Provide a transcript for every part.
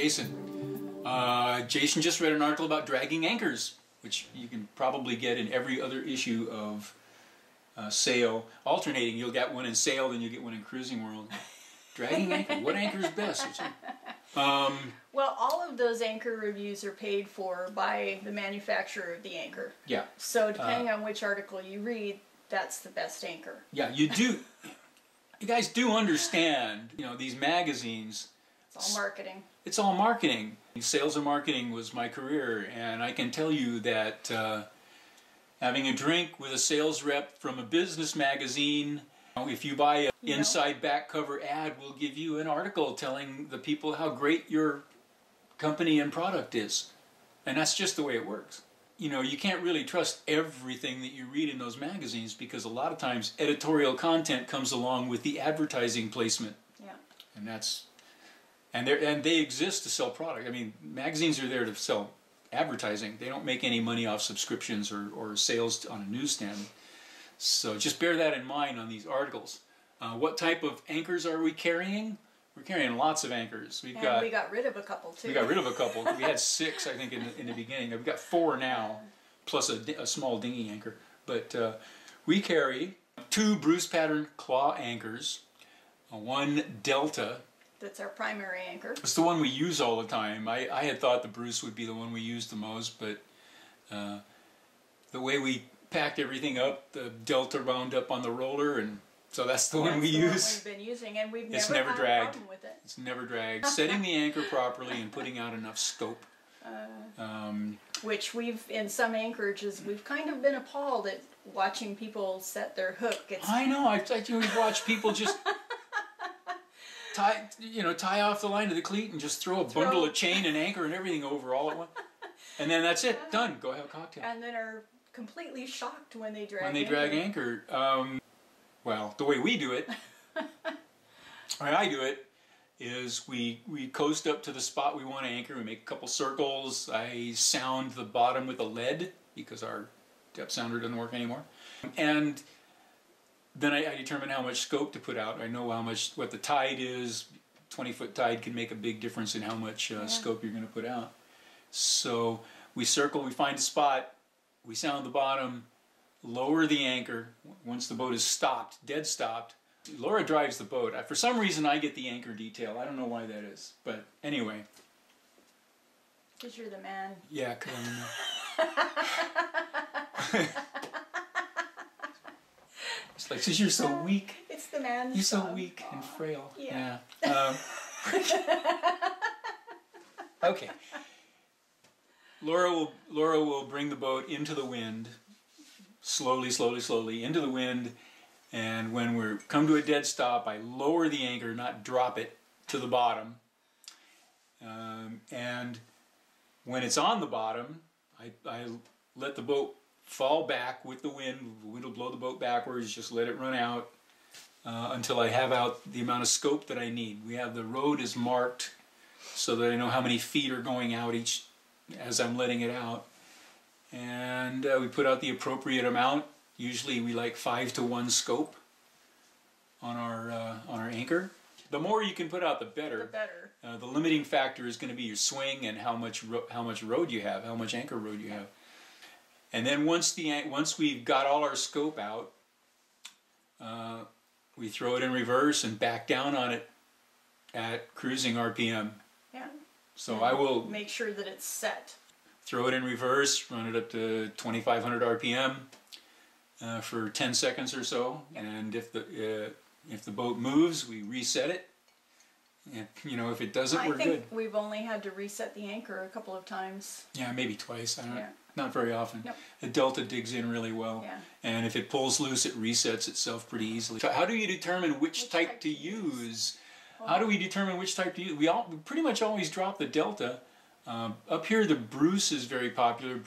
Jason. Jason just read an article about dragging anchors, which you can probably get in every other issue of Sail. Alternating, you'll get one in Sail, then you'll get one in Cruising World. Dragging anchor, what anchor is best? Well, all of those anchor reviews are paid for by the manufacturer of the anchor. Yeah. So depending on which article you read, that's the best anchor. Yeah, you do. You guys do understand, you know, these magazines. It's all marketing. It's all marketing. Sales and marketing was my career, and I can tell you that having a drink with a sales rep from a business magazine, if you buy an inside back cover ad, we'll give you an article telling the people how great your company and product is. And that's just the way it works. You know, you can't really trust everything that you read in those magazines because a lot of times editorial content comes along with the advertising placement. Yeah. And that's and they exist to sell product. I mean, magazines are there to sell advertising. They don't make any money off subscriptions or sales on a newsstand. So just bear that in mind on these articles. What type of anchors are we carrying? We're carrying lots of anchors. We got rid of a couple too. We got rid of a couple. We had 6, I think, in the beginning. We've got 4 now, plus a small dinghy anchor. But we carry 2 Bruce pattern claw anchors, 1 Delta. That's our primary anchor. It's the one we use all the time. I had thought the Bruce would be the one we used the most, but the way we packed everything up, the Delta wound up on the roller, and so that's the one we use. We've been using, and we've never had dragged. a problem with it. It's never dragged. Setting the anchor properly and putting out enough scope. Which in some anchorages, we've kind of been appalled at watching people set their hook. I know. We've watched people just tie off the line of the cleat and just throw a bundle of chain and anchor and everything over all at once. And then that's it. Done. Go have a cocktail. And then are completely shocked when they drag anchor. Well, the way we do it, the way I do it, is we coast up to the spot we want to anchor. We make a couple circles. I sound the bottom with a lead because our depth sounder doesn't work anymore. And then I determine how much scope to put out. I know what the tide is. 20-foot tide can make a big difference in how much scope you're going to put out. So we circle, we find a spot, we sound the bottom, lower the anchor. Once the boat is stopped, dead stopped, Laura drives the boat. For some reason I get the anchor detail. I don't know why that is. But anyway. Because you're the man. Yeah, because I'm the man. It's like, because you're so weak. It's the man's You're so job. weak and frail. Yeah. Okay. Laura will bring the boat into the wind, slowly, slowly, slowly, into the wind, and when we come to a dead stop, I lower the anchor, not drop it, to the bottom. And when it's on the bottom, I let the boat fall back with the wind. The wind will blow the boat backwards, just let it run out until I have out the amount of scope that I need. The road is marked so that I know how many feet are going out as I'm letting it out. And we put out the appropriate amount. Usually we like 5-to-1 scope on our anchor. The more you can put out, the better. The better. The limiting factor is going to be your swing and how much road you have, how much anchor road you have. And then once we've got all our scope out, we throw it in reverse and back down on it at cruising RPM. Yeah. So I will make sure that it's set. Throw it in reverse, run it up to 2,500 RPM for 10 seconds or so, and if the boat moves, we reset it. And, if it doesn't, we're good. I think we've only had to reset the anchor a couple of times. Yeah, maybe twice. Not very often. Nope. The Delta digs in really well, and if it pulls loose, it resets itself pretty easily. So how do you determine which type to use? How do we determine which type to use? We pretty much always drop the Delta. Up here, the Bruce is very popular.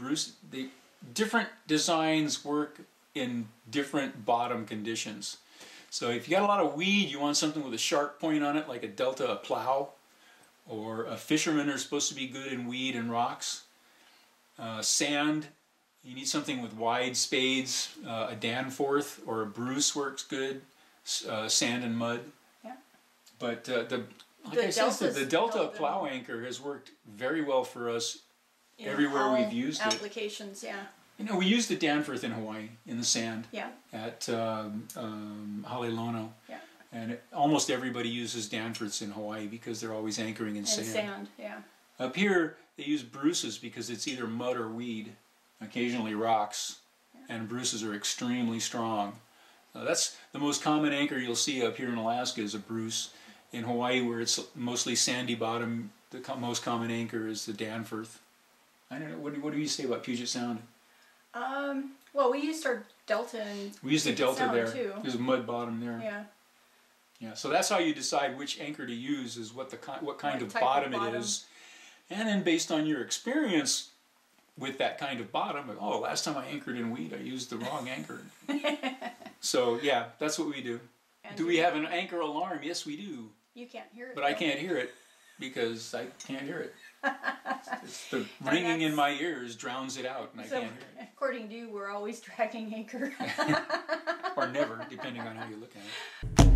The different designs work in different bottom conditions. So if you got a lot of weed, you want something with a sharp point on it, like a Delta, a plow, or a fishermen are supposed to be good in weed and rocks. Sand, you need something with wide spades. A Danforth or a Bruce works good. Sand and mud. Yeah. But Like I said, the Delta plow anchor has worked very well for us everywhere we've used it. Applications, yeah. You know, we used the Danforth in Hawaii in the sand. Yeah. At Halelono. Yeah. And almost everybody uses Danforths in Hawaii because they're always anchoring in sand. Sand, yeah. Up here, they use Bruces because it's either mud or weed, occasionally rocks, and Bruces are extremely strong. That's the most common anchor you'll see up here in Alaska is a Bruce. In Hawaii, where it's mostly sandy bottom, the most common anchor is the Danforth. I don't know, what do you say about Puget Sound? Well, we used our Delta in We used the Delta there. Too. There's a mud bottom there. Yeah. Yeah, so that's how you decide which anchor to use, is what kind of bottom it is. And then based on your experience with that kind of bottom, oh, last time I anchored in weed, I used the wrong anchor. So yeah, that's what we do. And do we have an anchor alarm? Yes, we do. You can't hear it. But I can't hear it because I can't hear it. It's the ringing in my ears drowns it out, and I can't hear it. According to you, we're always dragging anchor. Or never, depending on how you look at it.